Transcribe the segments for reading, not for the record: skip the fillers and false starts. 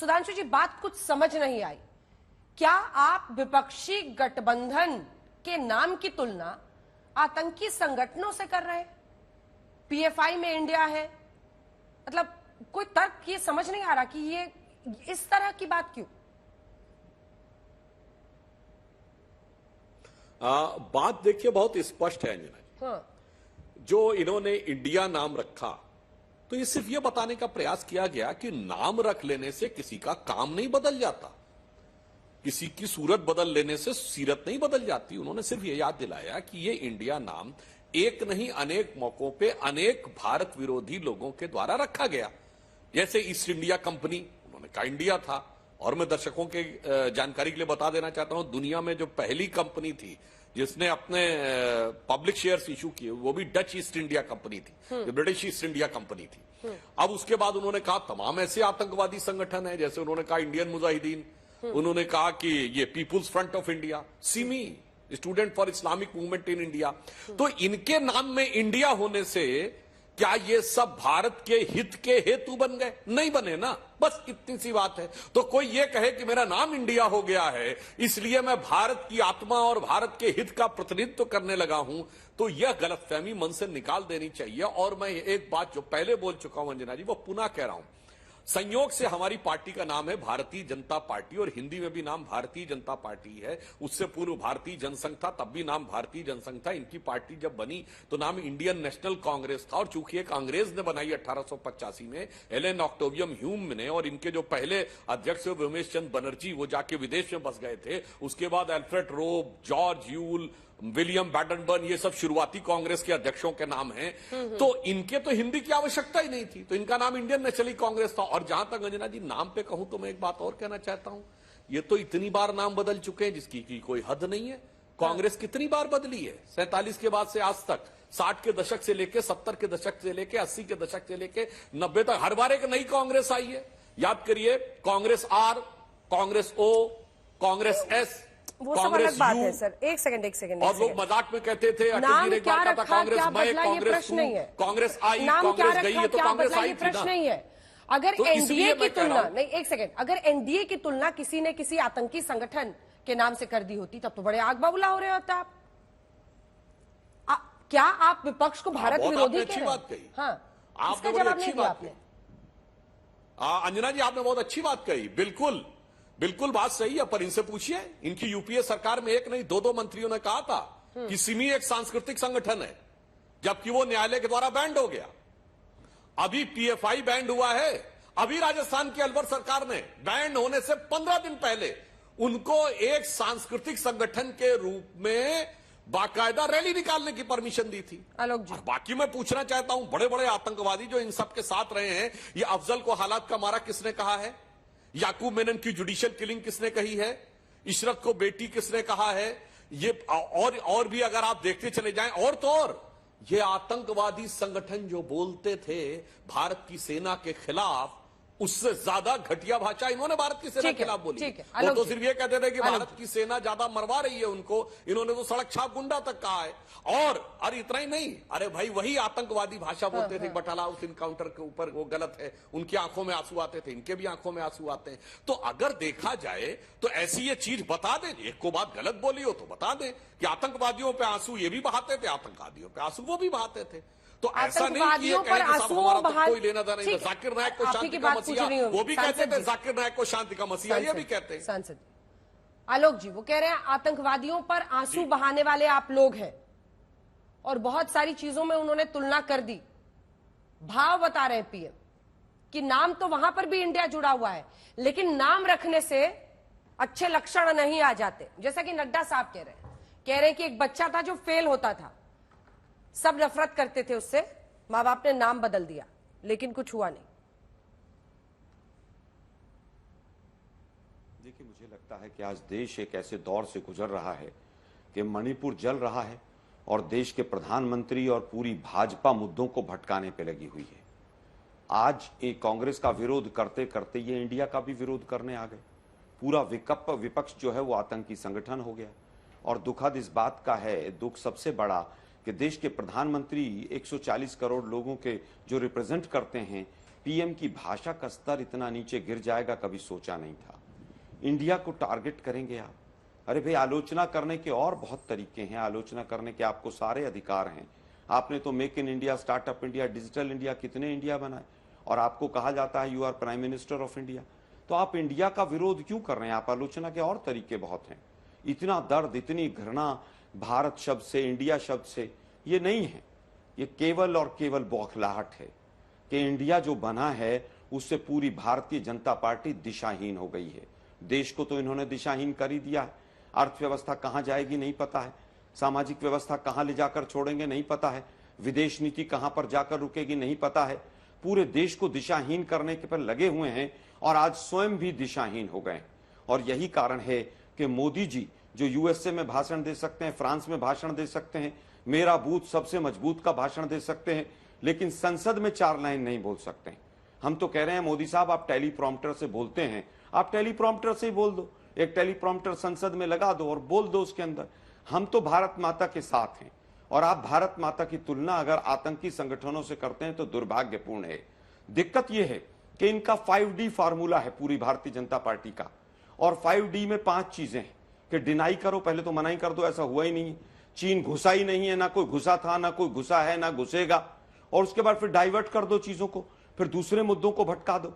सुधांशु जी, बात कुछ समझ नहीं आई। क्या आप विपक्षी गठबंधन के नाम की तुलना आतंकी संगठनों से कर रहे हैं? पीएफआई में इंडिया है, मतलब कोई तर्क ये समझ नहीं आ रहा कि ये इस तरह की बात क्यों? बात देखिए बहुत स्पष्ट है अंजना जी। हाँ। जो इन्होंने इंडिया नाम रखा तो ये सिर्फ ये बताने का प्रयास किया गया कि नाम रख लेने से किसी का काम नहीं बदल जाता, किसी की सूरत बदल लेने से सीरत नहीं बदल जाती। उन्होंने सिर्फ ये याद दिलाया कि ये इंडिया नाम एक नहीं अनेक मौकों पे अनेक भारत विरोधी लोगों के द्वारा रखा गया। जैसे ईस्ट इंडिया कंपनी, उन्होंने कहा इंडिया था। और मैं दर्शकों के जानकारी के लिए बता देना चाहता हूं, दुनिया में जो पहली कंपनी थी जिसने अपने पब्लिक शेयर्स इशू किए वो भी डच ईस्ट इंडिया कंपनी थी, जो ब्रिटिश ईस्ट इंडिया कंपनी थी। अब उसके बाद उन्होंने कहा तमाम ऐसे आतंकवादी संगठन है, जैसे उन्होंने कहा इंडियन मुजाहिदीन, उन्होंने कहा कि ये people's front of India, SIMI student for Islamic movement in India. तो इनके नाम में इंडिया होने से क्या ये सब भारत के हित के हेतु बन गए? नहीं बने ना, बस इतनी सी बात है। तो कोई ये कहे कि मेरा नाम इंडिया हो गया है इसलिए मैं भारत की आत्मा और भारत के हित का प्रतिनिधित्व करने लगा हूं, तो यह गलतफहमी मन से निकाल देनी चाहिए। और मैं एक बात जो पहले बोल चुका हूं अंजना जी, वो पुनः कह रहा हूं, संयोग से हमारी पार्टी का नाम है भारतीय जनता पार्टी और हिंदी में भी नाम भारतीय जनता पार्टी है। उससे पूर्व भारतीय जनसंघ था, तब भी नाम भारतीय जनसंघ था। इनकी पार्टी जब बनी तो नाम इंडियन नेशनल कांग्रेस था। और चूंकि एक अंग्रेज ने बनाई 1885 में, एलन ऑक्टेवियम ह्यूम ने, और इनके जो पहले अध्यक्ष उमेश चंद बनर्जी वो जाके विदेश में बस गए थे। उसके बाद एल्फ्रेड रोब, जॉर्ज यूल, विलियम बैडनबर्न, ये सब शुरुआती कांग्रेस के अध्यक्षों के नाम हैं। तो इनके तो हिंदी की आवश्यकता ही नहीं थी, तो इनका नाम इंडियन नेशनल कांग्रेस था। और जहां तक अंजना जी नाम पे कहूं तो मैं एक बात और कहना चाहता हूं, ये तो इतनी बार नाम बदल चुके हैं जिसकी की कोई हद नहीं है। कांग्रेस कितनी बार बदली है 47 के बाद से आज तक, 60 के दशक से लेके 70 के दशक से लेके 80 के दशक से लेके 90 तक, हर बार एक नई कांग्रेस आई है। याद करिए, Congress R, Congress O, Congress S, वो सब अलग बात है सर। एक सेकंड। और लोग मजाक में कहते थे नाम क्या रखा, कांग्रेस क्या में, बदला, ये कांग्रेस प्रश्न नहीं है। कांग्रेस आई, नाम क्या कांग्रेस गई, रखा, ये तो क्या कांग्रेस बदला, आई ये थी प्रश्न ना। नहीं है। अगर तो एनडीए की तुलना, नहीं एक सेकंड, अगर एनडीए की तुलना किसी ने किसी आतंकी संगठन के नाम से कर दी होती तब तो बड़े आग बबूला हो रहे होता आप। क्या आप विपक्ष को भारत विरोधी अच्छी बात कही। हाँ, आपने बड़ी अच्छी बात कही अंजना जी, आपने बहुत अच्छी बात कही। बिल्कुल बिल्कुल बात सही है, पर इनसे पूछिए, इनकी यूपीए सरकार में एक नहीं दो मंत्रियों ने कहा था कि सिमी एक सांस्कृतिक संगठन है, जबकि वो न्यायालय के द्वारा बैंड हो गया। अभी पीएफआई बैंड हुआ है। अभी राजस्थान की अलवर सरकार ने बैंड होने से 15 दिन पहले उनको एक सांस्कृतिक संगठन के रूप में बाकायदा रैली निकालने की परमिशन दी थी। आलोक जी, बाकी मैं पूछना चाहता हूं, बड़े बड़े आतंकवादी जो इन सब के साथ रहे हैं, ये अफजल को हालात का मारा किसने कहा है? याकूब मेनन की जुडिशियल किलिंग किसने कही है? इशरत को बेटी किसने कहा है? ये और भी अगर आप देखते चले जाएं, और तो और ये आतंकवादी संगठन जो बोलते थे भारत की सेना के खिलाफ, उससे ज्यादा घटिया भाषा इन्होंने भारत की सेना के खिलाफ बोली। वो तो सिर्फ ये कहते थे कि भारत की सेना ज्यादा मरवा रही है उनको, इन्होंने तो सड़क छाप गुंडा तक कहा है। और अरे इतना ही नहीं, अरे भाई वही आतंकवादी भाषा बोलते थे, बटाला हाउस इनकाउंटर के ऊपर वो गलत है, उनकी आंखों में आंसू आते थे, इनके भी आंखों में आंसू आते हैं। तो अगर देखा जाए तो ऐसी ये चीज बता दें, एक को बात गलत बोली हो तो बता दें कि आतंकवादियों पे आंसू ये भी बहाते थे, आतंकवादियों पे आंसू वो भी बहाते थे। तो ऐसा नहीं कि ये कहे कि सब हमारा तो कोई लेना देना नहीं। जाकिर नायक को शांति का मसीहा वो भी कहते थे, जाकिर नायक को शांति का मसीहा ये भी कहते हैं। सांसद आलोक जी वो कह रहे हैं आतंकवादियों पर आंसू बहाने वाले आप लोग हैं, और बहुत सारी चीजों में उन्होंने तुलना कर दी। भाव बता रहे हैं पीएम कि नाम तो वहां पर भी इंडिया जुड़ा हुआ है, लेकिन नाम रखने से अच्छे लक्षण नहीं आ जाते। जैसा कि नड्डा साहब कह रहे हैं कि एक बच्चा था जो फेल होता था, सब नफरत करते थे उससे, माँ बाप ने नाम बदल दिया, लेकिन कुछ हुआ नहीं। देखिए, मुझे लगता है कि आज देश एक ऐसे दौर से गुजर रहा है कि मणिपुर जल रहा है और देश के प्रधानमंत्री और पूरी भाजपा मुद्दों को भटकाने पे लगी हुई है। आज एक कांग्रेस का विरोध करते करते ये इंडिया का भी विरोध करने आ गए। पूरा विपक्ष जो है वो आतंकी संगठन हो गया। और दुखद इस बात का है, दुख सबसे बड़ा, कि देश के प्रधानमंत्री 140 करोड़ लोगों के जो रिप्रेजेंट करते हैं, पीएम की भाषा का स्तर इतना नीचे गिर जाएगा कभी सोचा नहीं था। इंडिया को टारगेट करेंगे आप? अरे भाई, आलोचना करने के और बहुत तरीके हैं, आलोचना करने के आपको सारे अधिकार हैं। आपने तो make in India, startup India, digital India, कितने इंडिया बनाए, और आपको कहा जाता है you are prime minister of India. तो आप इंडिया का विरोध क्यों कर रहे हैं? आप आलोचना के और तरीके बहुत हैं। इतना दर्द, इतनी घृणा भारत शब्द से, इंडिया शब्द से, ये नहीं है। ये केवल और केवल बौखलाहट है कि इंडिया जो बना है उससे पूरी भारतीय जनता पार्टी दिशाहीन हो गई है। देश को तो इन्होंने दिशाहीन कर ही दिया है। अर्थव्यवस्था कहां जाएगी नहीं पता है, सामाजिक व्यवस्था कहां ले जाकर छोड़ेंगे नहीं पता है, विदेश नीति कहां पर जाकर रुकेगी नहीं पता है। पूरे देश को दिशाहीन करने के पर लगे हुए हैं और आज स्वयं भी दिशाहीन हो गए। और यही कारण है कि मोदी जी जो यूएसए में भाषण दे सकते हैं, फ्रांस में भाषण दे सकते हैं, मेरा बूथ सबसे मजबूत का भाषण दे सकते हैं, लेकिन संसद में 4 लाइन नहीं बोल सकते हैं। हम तो कह रहे हैं मोदी साहब, आप टेलीप्रॉम्प्टर से बोलते हैं, आप टेलीप्रॉम्प्टर से ही बोल दो, एक टेलीप्रॉम्प्टर संसद में लगा दो और बोल दो उसके अंदर। हम तो भारत माता के साथ हैं, और आप भारत माता की तुलना अगर आतंकी संगठनों से करते हैं तो दुर्भाग्यपूर्ण है। दिक्कत यह है कि इनका 5D फार्मूला है पूरी भारतीय जनता पार्टी का, और 5D में 5 चीजें हैं कि डिनाई करो, पहले तो मनाही कर दो, ऐसा हुआ ही नहीं, चीन घुसा ही नहीं है, ना कोई घुसा था, ना कोई घुसा है, ना घुसेगा, और उसके बाद फिर डाइवर्ट कर दो चीजों को, फिर दूसरे मुद्दों को भटका दो।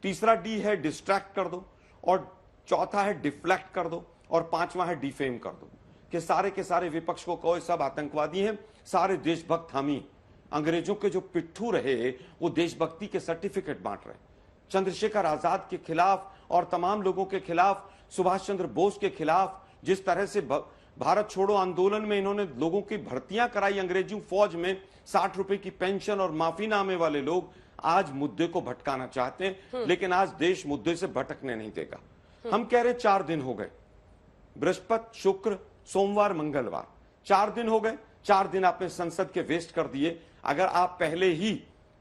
तीसरा डी है डिस्ट्रैक्ट कर दो, और चौथा है डिफ्लेक्ट कर दो, और पांचवा है डिफेम कर दो, कि सारे के सारे विपक्ष को कहो सब आतंकवादी हैं, सारे देशभक्त हम ही। अंग्रेजों के जो पिट्ठू रहे वो देशभक्ति के सर्टिफिकेट बांट रहे, चंद्रशेखर आजाद के खिलाफ और तमाम लोगों के खिलाफ, सुभाष चंद्र बोस के खिलाफ जिस तरह से भारत छोड़ो आंदोलन में इन्होंने लोगों की भर्तियां कराई अंग्रेजी फौज में, 60 रुपए की पेंशन और माफीनामे वाले लोग आज मुद्दे को भटकाना चाहते हैं, लेकिन आज देश मुद्दे से भटकने नहीं देगा। हम कह रहे 4 दिन हो गए, बृहस्पति, शुक्र, सोमवार, मंगलवार, 4 दिन हो गए। 4 दिन आपने संसद के वेस्ट कर दिए। अगर आप पहले ही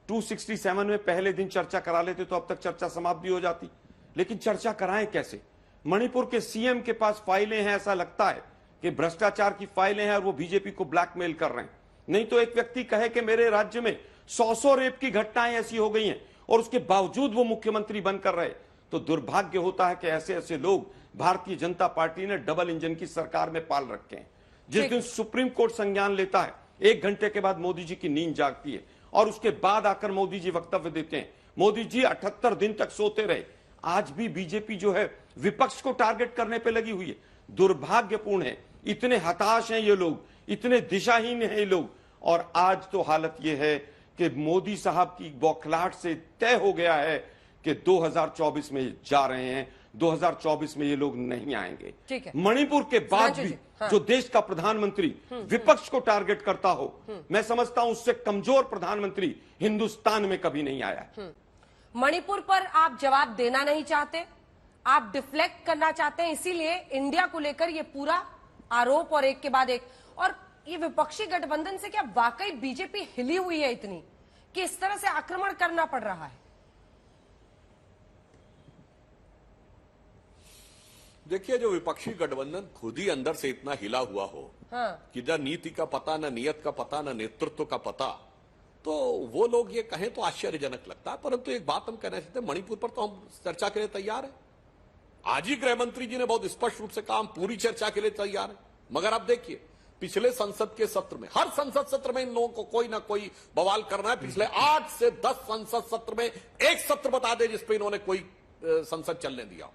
267 में पहले दिन चर्चा करा लेते तो अब तक चर्चा समाप्त भी हो जाती, लेकिन चर्चा कराएं कैसे? मणिपुर के सीएम के पास फाइलें हैं, ऐसा लगता है कि भ्रष्टाचार की फाइलें हैं और वो बीजेपी को ब्लैकमेल कर रहे हैं। नहीं तो एक व्यक्ति कहे कि मेरे राज्य में 100 रेप की घटनाएं ऐसी हो गई हैं और उसके बावजूद वो मुख्यमंत्री बनकर रहे, तो दुर्भाग्य होता है कि ऐसे ऐसे लोग भारतीय जनता पार्टी ने डबल इंजन की सरकार में पाल रखे हैं। जिस दिन सुप्रीम कोर्ट संज्ञान लेता है, 1 घंटे के बाद मोदी जी की नींद जागती है और उसके बाद आकर मोदी जी वक्तव्य देते हैं। मोदी जी 78 दिन तक सोते रहे। आज भी बीजेपी जो है विपक्ष को टारगेट करने पे लगी हुई है। दुर्भाग्यपूर्ण है, इतने हताश हैं ये लोग, इतने दिशाहीन हैं ये लोग। और आज तो हालत ये है कि मोदी साहब की बौखलाहट से तय हो गया है कि 2024 में जा रहे हैं, 2024 में ये लोग नहीं आएंगे। ठीक है। मणिपुर के बाद भी हाँ। जो देश का प्रधानमंत्री विपक्ष को टारगेट करता हो, मैं समझता हूं उससे कमजोर प्रधानमंत्री हिंदुस्तान में कभी नहीं आया। मणिपुर पर आप जवाब देना नहीं चाहते, आप डिफ्लेक्ट करना चाहते हैं, इसीलिए इंडिया को लेकर ये पूरा आरोप और एक के बाद एक। और ये विपक्षी गठबंधन से क्या वाकई बीजेपी हिली हुई है इतनी कि इस तरह से आक्रमण करना पड़ रहा है? देखिए, जो विपक्षी गठबंधन खुद ही अंदर से इतना हिला हुआ हो कि न नीति का पता, न नियत का पता, न नेतृत्व का पता, तो वो लोग ये कहें तो आश्चर्यजनक लगता है। परंतु एक बात हम कहना चाहते हैं, मणिपुर पर तो हम चर्चा के लिए तैयार हैं। आज ही गृह मंत्री जी ने बहुत स्पष्ट रूप से कहा हम पूरी चर्चा के लिए तैयार हैं। मगर आप देखिए, पिछले संसद के सत्र में, हर संसद सत्र में इन लोगों को कोई ना कोई बवाल करना है। पिछले 8 से 10 संसद सत्र में एक सत्र बता दे जिसपे इन्होंने कोई संसद चलने दिया।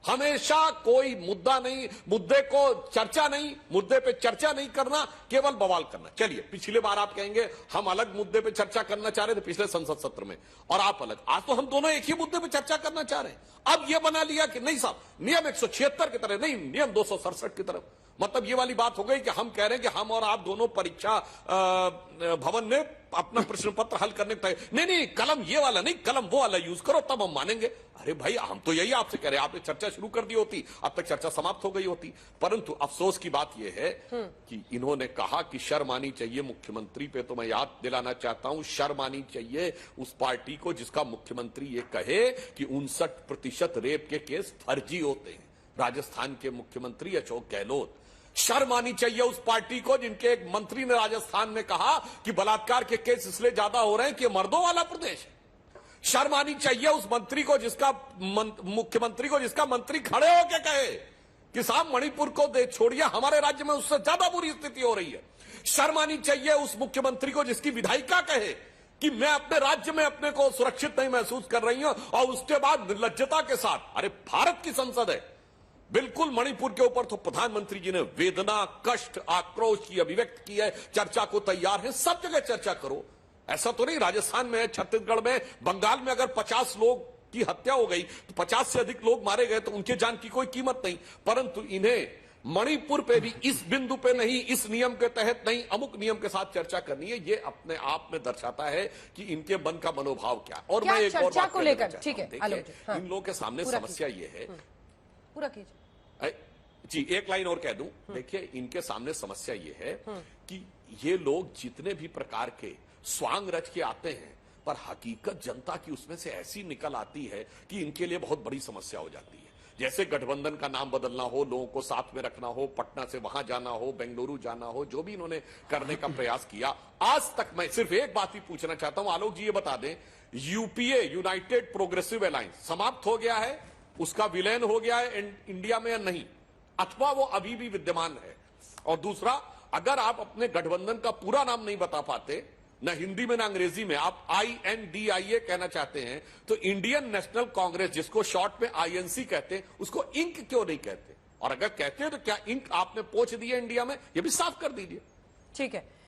हमेशा कोई मुद्दा नहीं, मुद्दे को चर्चा नहीं, मुद्दे पे चर्चा नहीं करना, केवल बवाल करना। चलिए, पिछले बार आप कहेंगे हम अलग मुद्दे पे चर्चा करना चाह रहे थे पिछले संसद सत्र में, और आप अलग। आज तो हम दोनों एक ही मुद्दे पे चर्चा करना चाह रहे हैं। अब यह बना लिया कि नहीं साहब, नियम 176 की तरह नहीं, नियम 267 की तरफ। मतलब ये वाली बात हो गई कि हम कह रहे हैं कि हम और आप दोनों परीक्षा भवन में अपना प्रश्न पत्र हल करने का, नहीं कलम ये वाला नहीं, कलम वो वाला यूज करो तब हम मानेंगे। अरे भाई, हम तो यही आपसे कह रहे हैं, आपने चर्चा शुरू कर दी होती, अब तक चर्चा समाप्त हो गई होती। परंतु अफसोस की बात यह है कि इन्होंने कहा कि शर्म आनी चाहिए मुख्यमंत्री पे। तो मैं याद दिलाना चाहता हूं, शर्म आनी चाहिए उस पार्टी को जिसका मुख्यमंत्री ये कहे कि 59% रेप के केस फर्जी होते हैं। राजस्थान के मुख्यमंत्री अशोक गहलोत। शर्म आनी चाहिए उस पार्टी को जिनके एक मंत्री ने राजस्थान में कहा कि बलात्कार के केस इसलिए ज्यादा हो रहे हैं कि मर्दों वाला प्रदेश है। शर्म आनी चाहिए उस मंत्री को जिसका मुख्यमंत्री को जिसका मंत्री खड़े होकर कहे कि साहब मणिपुर को दे छोड़िए, हमारे राज्य में उससे ज्यादा बुरी स्थिति हो रही है। शर्म आनी चाहिए उस मुख्यमंत्री को जिसकी विधायिका कहे कि मैं अपने राज्य में अपने को सुरक्षित नहीं महसूस कर रही हूं, और उसके बाद निर्लज्जता के साथ, अरे भारत की संसद है, बिल्कुल मणिपुर के ऊपर तो प्रधानमंत्री जी ने वेदना, कष्ट, आक्रोश की अभिव्यक्त की है, चर्चा को तैयार है, सब जगह चर्चा करो। ऐसा तो नहीं राजस्थान में, छत्तीसगढ़ में, बंगाल में अगर 50 लोग की हत्या हो गई तो 50 से अधिक लोग मारे गए तो उनके जान की कोई कीमत नहीं, परंतु इन्हें मणिपुर पे भी इस बिंदु पे नहीं, इस नियम के तहत नहीं, अमुक नियम के साथ चर्चा करनी है, ये अपने आप में दर्शाता है कि इनके मन का मनोभाव क्या। और क्या मैं एक और चर्चा बात को कहना लेकर, चाहता ठीक है, हूं, देखिए, आलोक जी, हाँ। इन लोगों के सामने पूरा समस्या ये है, पूरा कीजिए जी एक लाइन और कह दूं, देखिए इनके सामने समस्या ये है कि ये लोग जितने भी प्रकार के स्वांग रच के आते हैं, पर हकीकत जनता की उसमें से ऐसी निकल आती है कि इनके लिए बहुत बड़ी समस्या हो जाती है। जैसे गठबंधन का नाम बदलना हो, लोगों को साथ में रखना हो, पटना से वहां जाना हो, बेंगलुरु जाना हो, जो भी इन्होंने करने का प्रयास किया, आज तक मैं सिर्फ एक बात ही पूछना चाहता हूं, आलोक जी ये बता दें, यूपीए यूनाइटेड प्रोग्रेसिव अलायंस समाप्त हो गया है, उसका विलयन हो गया है इंडिया में या नहीं, अथवा वो अभी भी विद्यमान है? और दूसरा, अगर आप अपने गठबंधन का पूरा नाम नहीं बता पाते, न हिंदी में न अंग्रेजी में, आप INDIA कहना चाहते हैं, तो इंडियन नेशनल कांग्रेस, जिसको शॉर्ट में INC कहते हैं, उसको इंक क्यों नहीं कहते? और अगर कहते हैं तो क्या इंक आपने पोंछ दी है इंडिया में? ये भी साफ कर दीजिए। ठीक है।